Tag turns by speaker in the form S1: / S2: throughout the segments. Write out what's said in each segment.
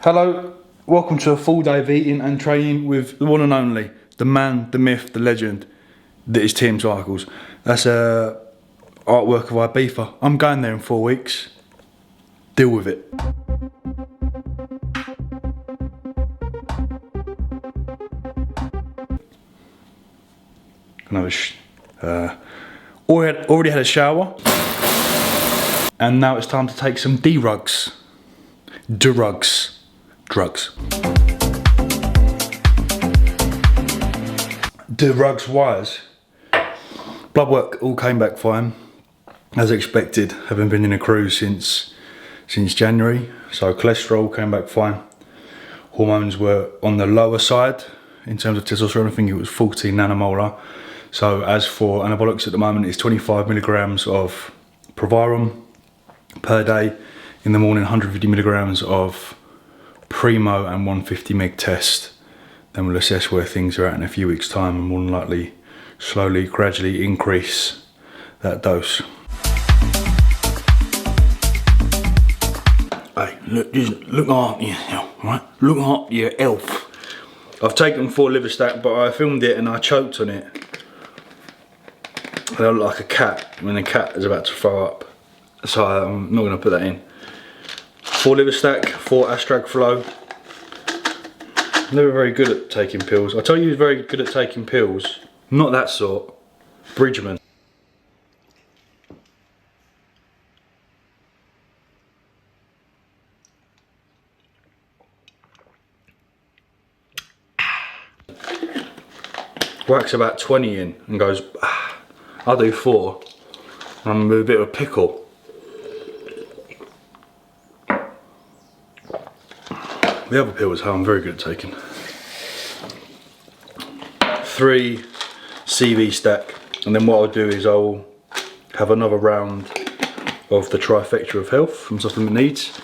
S1: Hello, welcome to a full day of eating and training with the one and only, the man, the myth, the legend, that is Tim Cycles. That's a artwork of Ibiza. I'm going there in 4 weeks. Deal with it. Already had a shower, and now it's time to take some drugs. Drugs wise, blood work all came back fine, as expected. Haven't been in a cruise since January, so cholesterol came back fine. Hormones were on the lower side in terms of testosterone. I think it was 14 nanomolar. So as for anabolics at the moment, it's 25 milligrams of Proviron per day. In the morning, 150 milligrams of Primo and 150 mg test. Then we'll assess where things are at in a few weeks' time, and more than likely slowly, gradually increase that dose. Hey, look after yourself, right? Look after your health. I've taken 4 liver stack, but I filmed it and I choked on it. I look like a cat when a cat is about to throw up. So I'm not going to put that in. 4 liver stack, 4 Astrag Flow. Never very good at taking pills. I tell you who's very good at taking pills. Not that sort. Bridgman. Whacks about 20 in and goes, I'll do 4. And I'm with a bit of a pickle. The other pill is how I'm very good at taking. 3 CV stack, and then what I'll do is I'll have another round of the trifecta of health from Supplement Needs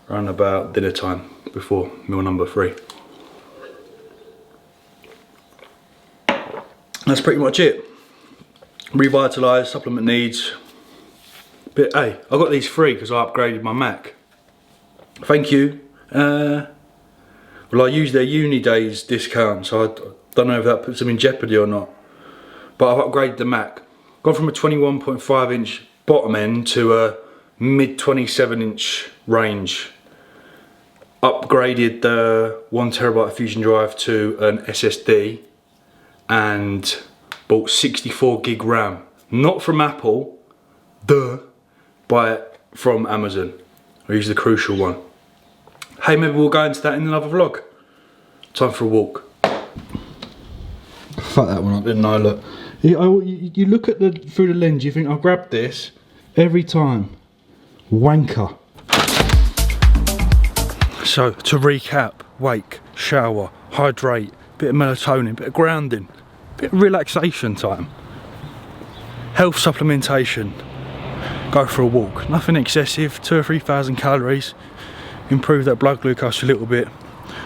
S1: around about dinner time before meal number 3. That's pretty much it. Revitalise, Supplement Needs. But hey, I got these free because I upgraded my Mac. Thank you. Well, I used their uni days discount, so I don't know if that puts them in jeopardy or not. But I've upgraded the Mac. Gone from a 21.5 inch bottom end to a mid 27 inch range. Upgraded the 1TB Fusion drive to an SSD and bought 64 gig RAM. Not from Apple, buy it from Amazon. I use the Crucial one. Hey, maybe we'll go into that in another vlog. Time for a walk. Fuck that one up, didn't I? Look. You look at through the lens, you think I'll grab this every time. Wanker. So, to recap, wake, shower, hydrate, bit of melatonin, bit of grounding, bit of relaxation time. Health supplementation. Go for a walk. Nothing excessive, 2,000 or 3,000 calories. Improve that blood glucose a little bit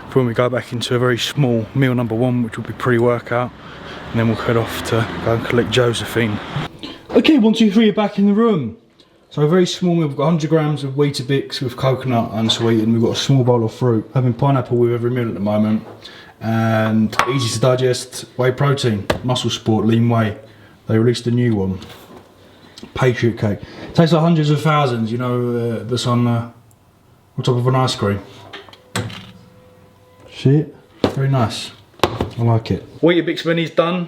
S1: for when we go back into a very small meal number 1, which will be pre-workout, and then we'll head off to go and collect Josephine. Okay, 1, 2, 3 are back in the room. So a very small meal. We've got 100 grams of Weetabix with coconut unsweetened. We've got a small bowl of fruit. Having pineapple with every meal at the moment, and easy to digest whey protein, Muscle Sport Lean Whey. They released a new one, Patriot Cake. Tastes like hundreds of thousands, you know, that's on top of an ice cream. Shit, very nice. I like it. Weetabix Minis done.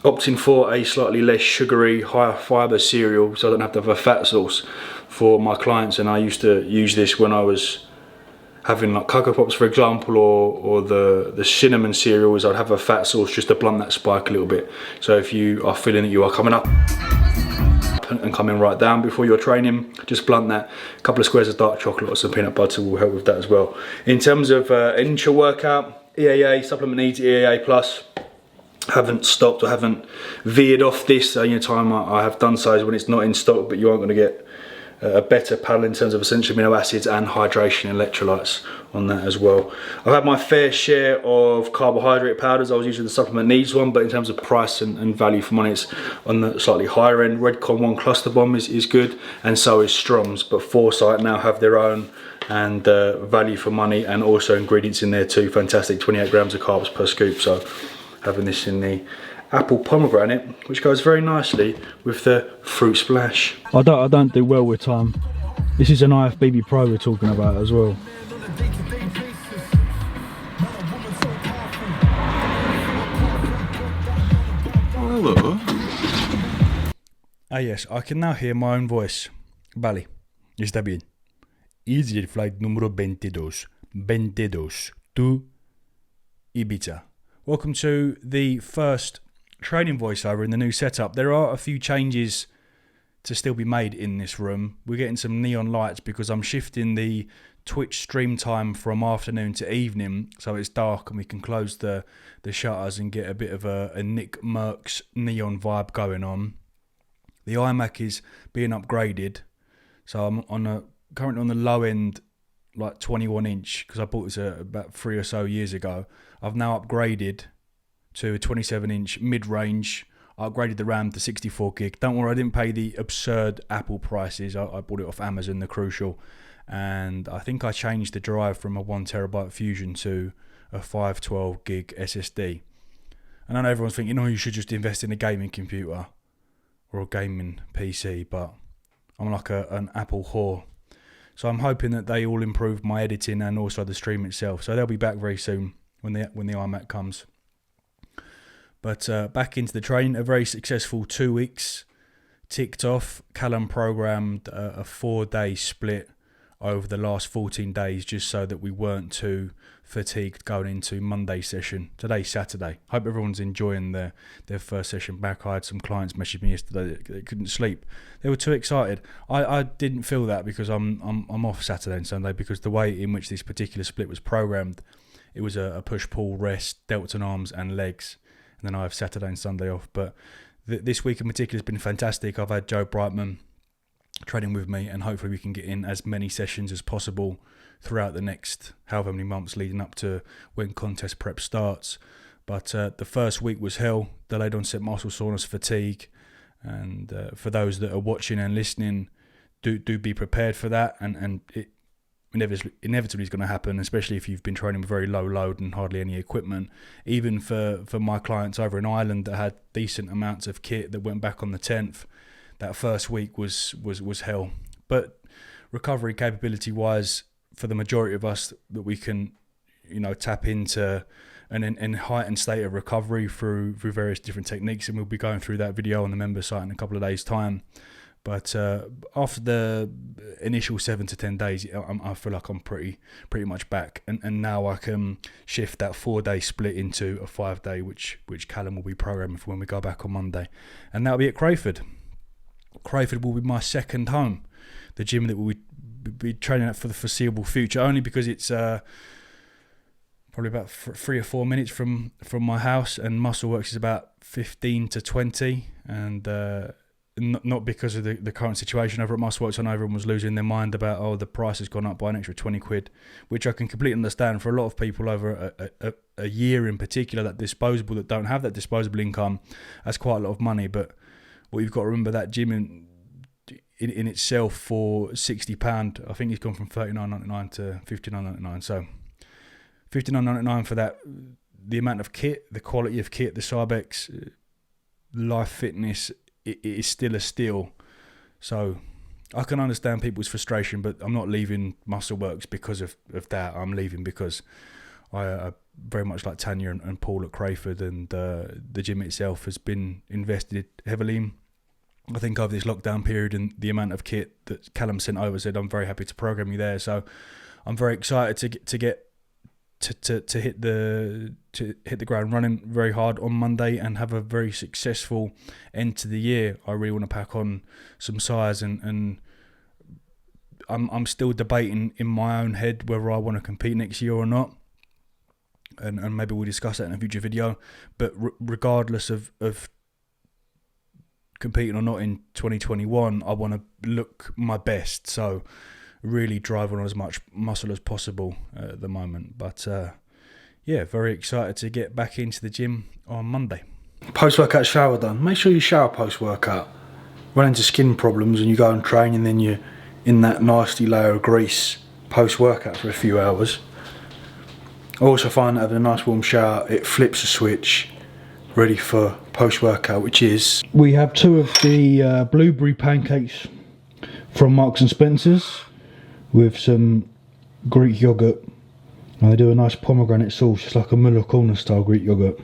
S1: Opting for a slightly less sugary, higher fibre cereal, so I don't have to have a fat source for my clients. And I used to use this when I was having like Cocoa Pops, for example, or the cinnamon cereals. I'd have a fat source just to blunt that spike a little bit. So if you are feeling that you are coming up and coming right down before your training, just blunt that. A couple of squares of dark chocolate or some peanut butter will help with that as well. In terms of initial workout, EAA, Supplement Needs, EAA Plus. Haven't stopped or haven't veered off this. Any time I have done so is when it's not in stock, but you aren't going to get a better paddle in terms of essential amino acids and hydration electrolytes on that as well. I've had my fair share of carbohydrate powders. I was using the Supplement Needs one, but in terms of price and value for money, it's on the slightly higher end. Redcon 1 Cluster Bomb is good, and so is Strom's, but Foresight now have their own and value for money, and also ingredients in there too. Fantastic, 28 grams of carbs per scoop. So having this in the apple pomegranate, which goes very nicely with the fruit splash. I don't do well with time. This is an IFBB Pro we're talking about as well.
S2: Hello.
S1: Ah yes, I can now hear my own voice. Vale, está bien. Easy flight número 22. 22 to Ibiza. Welcome to the first training voiceover in the new setup. There are a few changes to still be made in this room. We're getting some neon lights because I'm shifting the Twitch stream time from afternoon to evening, so it's dark and we can close the shutters and get a bit of a Nick Merckx neon vibe going on. The iMac is being upgraded, so I'm currently on the low end, like 21 inch, because I bought this about 3 or so years ago. I've now upgraded to a 27 inch mid-range. I upgraded the RAM to 64 gig. Don't worry, I didn't pay the absurd Apple prices. I bought it off Amazon, the Crucial. And I think I changed the drive from a 1TB Fusion to a 512 gig SSD. And I know everyone's thinking, you should just invest in a gaming computer or a gaming PC, but I'm like an Apple whore. So I'm hoping that they all improve my editing and also the stream itself. So they'll be back very soon when the iMac comes. But back into the train, a very successful 2 weeks ticked off. Callum programmed a 4-day split over the last 14 days just so that we weren't too fatigued going into Monday session. Today's Saturday. Hope everyone's enjoying their first session back. I had some clients message me yesterday that couldn't sleep. They were too excited. I didn't feel that because I'm off Saturday and Sunday, because the way in which this particular split was programmed, it was a push-pull, rest, delts and arms and legs. And then I have Saturday and Sunday off. But this week in particular has been fantastic. I've had Joe Brightman training with me, and hopefully we can get in as many sessions as possible throughout the next however many months leading up to when contest prep starts. But the first week was hell. Delayed onset muscle soreness, fatigue. And for those that are watching and listening, do be prepared for that. And it inevitably is going to happen, especially if you've been training with very low load and hardly any equipment. Even for my clients over in Ireland that had decent amounts of kit that went back on the 10th, that first week was hell. But recovery capability wise, for the majority of us, that we can tap into an heightened state of recovery through various different techniques, and we'll be going through that video on the member site in a couple of days time. But after the initial 7 to 10 days, I feel like I'm pretty much back, and now I can shift that 4-day split into a 5-day, which Callum will be programming for when we go back on Monday, and that'll be at Crayford. Crayford will be my second home, the gym that we'll be training at for the foreseeable future, only because it's probably about 3 or 4 minutes from my house, and Muscleworks is about 15 to 20, and not because of the current situation over at Muscleworks. I know everyone was losing their mind about, the price has gone up by an extra 20 quid, which I can completely understand. For a lot of people over a year in particular, that don't have that disposable income, that's quite a lot of money. But what you've got to remember, that gym in itself for £60, I think it's gone from $39.99 to $59.99. So $59.99 for that, the amount of kit, the quality of kit, the Cybex, Life Fitness, it is still a steal. So I can understand people's frustration, but I'm not leaving Muscleworks because of that. I'm leaving because I very much like Tanya and Paul at Crayford, and the gym itself has been invested heavily in. I think over this lockdown period, and the amount of kit that Callum sent over, said I'm very happy to program you there. So I'm very excited to hit the ground running very hard on Monday and have a very successful end to the year. I really want to pack on some size, and I'm still debating in my own head whether I want to compete next year or not. And maybe we'll discuss that in a future video. But regardless of competing or not in 2021, I want to look my best. So really drive on as much muscle as possible at the moment. But very excited to get back into the gym on Monday. Post-workout shower done. Make sure you shower post-workout. Run into skin problems and you go and train, and then you're in that nasty layer of grease. post-workout for a few hours. I also find that having a nice warm shower, it flips the switch, ready for post-workout, which is... We have 2 of the blueberry pancakes from Marks and Spencer's with some Greek yogurt. And they do a nice pomegranate sauce, it's like a Muller Corner style Greek yogurt.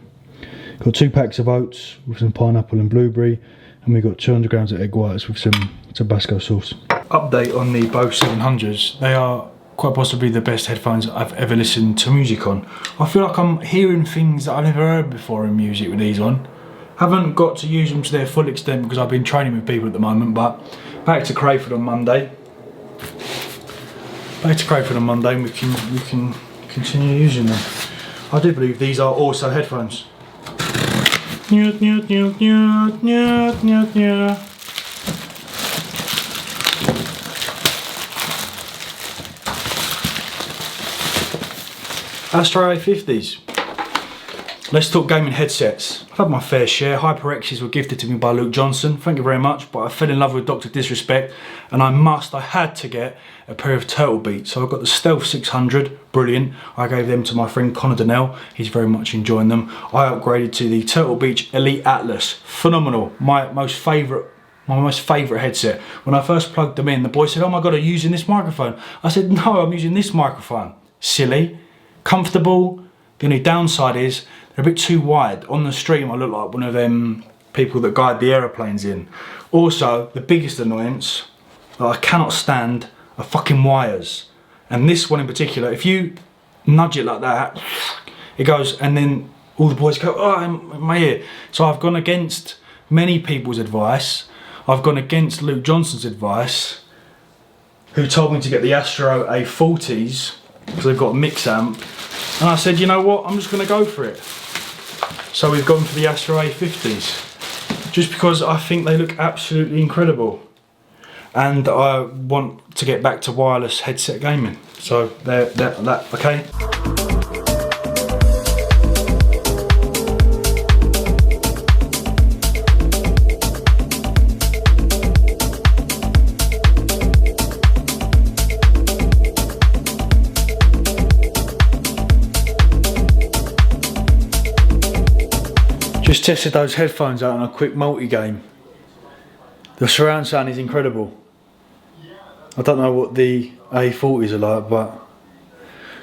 S1: Got 2 packs of oats with some pineapple and blueberry, and we've got 200 grams of egg whites with some Tabasco sauce. Update on the Bose 700s. They are quite possibly the best headphones I've ever listened to music on. I feel like I'm hearing things that I've never heard before in music with these on. Haven't got to use them to their full extent because I've been training with people at the moment, but back to Crayford on Monday. And we can continue using them. I do believe these are also headphones. Astro A50s. Let's talk gaming headsets. I've had my fair share. HyperXs were gifted to me by Luke Johnson. Thank you very much, but I fell in love with Dr. Disrespect, and I had to get a pair of Turtle Beats. So I got the Stealth 600, brilliant. I gave them to my friend Connor Donnell. He's very much enjoying them. I upgraded to the Turtle Beach Elite Atlas. Phenomenal. My most favourite headset. When I first plugged them in, the boy said, "Oh my God, are you using this microphone?" I said, "No, I'm using this microphone." Silly. Comfortable. The only downside is they're a bit too wide. On the stream I look like one of them people that guide the aeroplanes in. Also, the biggest annoyance that I cannot stand are fucking wires. And this one in particular, if you nudge it like that, it goes, and then all the boys go, "Oh, in my ear." So I've gone against many people's advice. I've gone against Luke Johnson's advice, who told me to get the Astro A40s because they've got a mix amp. And I said, you know what, I'm just going to go for it. So we've gone for the Astro A50s, just because I think they look absolutely incredible. And I want to get back to wireless headset gaming. So that okay. Just tested those headphones out on a quick multi-game. The surround sound is incredible. I don't know what the A40s are like, but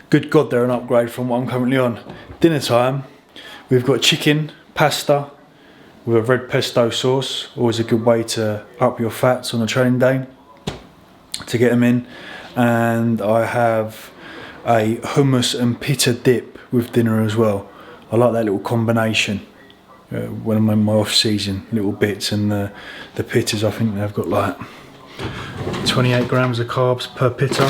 S1: good God, they're an upgrade from what I'm currently on. Dinner time, we've got chicken, pasta with a red pesto sauce. Always a good way to up your fats on a training day, to get them in. And I have a hummus and pita dip with dinner as well. I like that little combination. When I'm in my off season, little bits, and the pittas, I think they've got like 28 grams of carbs per pitta.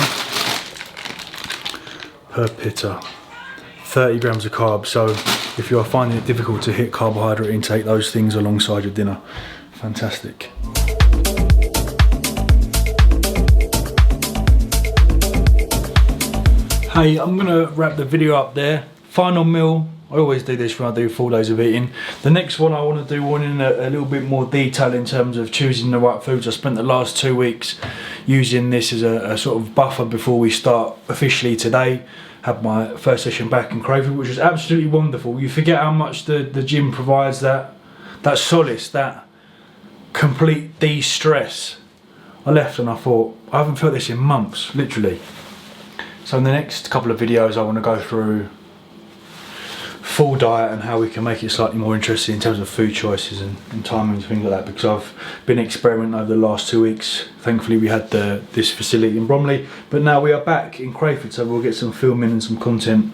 S1: 30 grams of carbs. So if you are finding it difficult to hit carbohydrate intake, those things alongside your dinner, fantastic. Hey, I'm gonna wrap the video up there. Final meal. I always do this when I do 4 days of eating. The next one I want to do one in a little bit more detail in terms of choosing the right foods. I spent the last 2 weeks using this as a sort of buffer before we start officially today. Had my first session back in Crayford, which was absolutely wonderful. You forget how much the gym provides that solace, that complete de-stress. I left and I thought, I haven't felt this in months, literally. So in the next couple of videos I want to go through full diet and how we can make it slightly more interesting in terms of food choices and timings and things like that, because I've been experimenting over the last 2 weeks. Thankfully we had this facility in Bromley, but now we are back in Crayford, so we'll get some filming and some content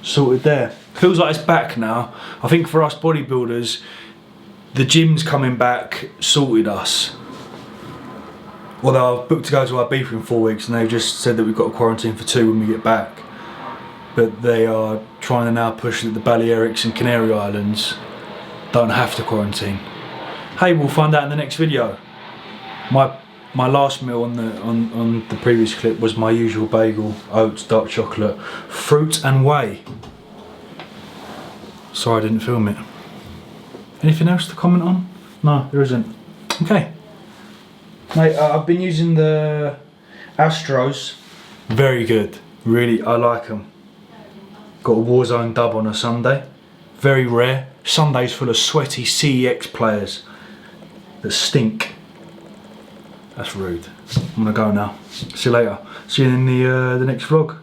S1: sorted there. Feels like it's back now. I think for us bodybuilders, the gym's coming back sorted us. Although I've booked to go to Ibiza in 4 weeks and they've just said that we've got to quarantine for 2 when we get back. But they are trying to now push that the Balearics and Canary Islands don't have to quarantine. Hey, we'll find out in the next video. My last meal on the previous clip was my usual bagel, oats, dark chocolate, fruit and whey. Sorry I didn't film it. Anything else to comment on? No, there isn't. Okay. Mate, I've been using the Astros Very good. Really, I like them. Got a Warzone dub on a Sunday. Very rare. Sunday's full of sweaty CEX players that stink. That's rude. I'm gonna go now. See you later. See you in the next vlog.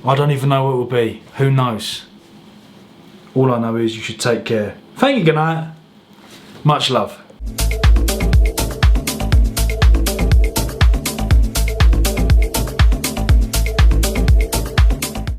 S1: I don't even know what it will be. Who knows? All I know is you should take care. Thank you, good night. Much love.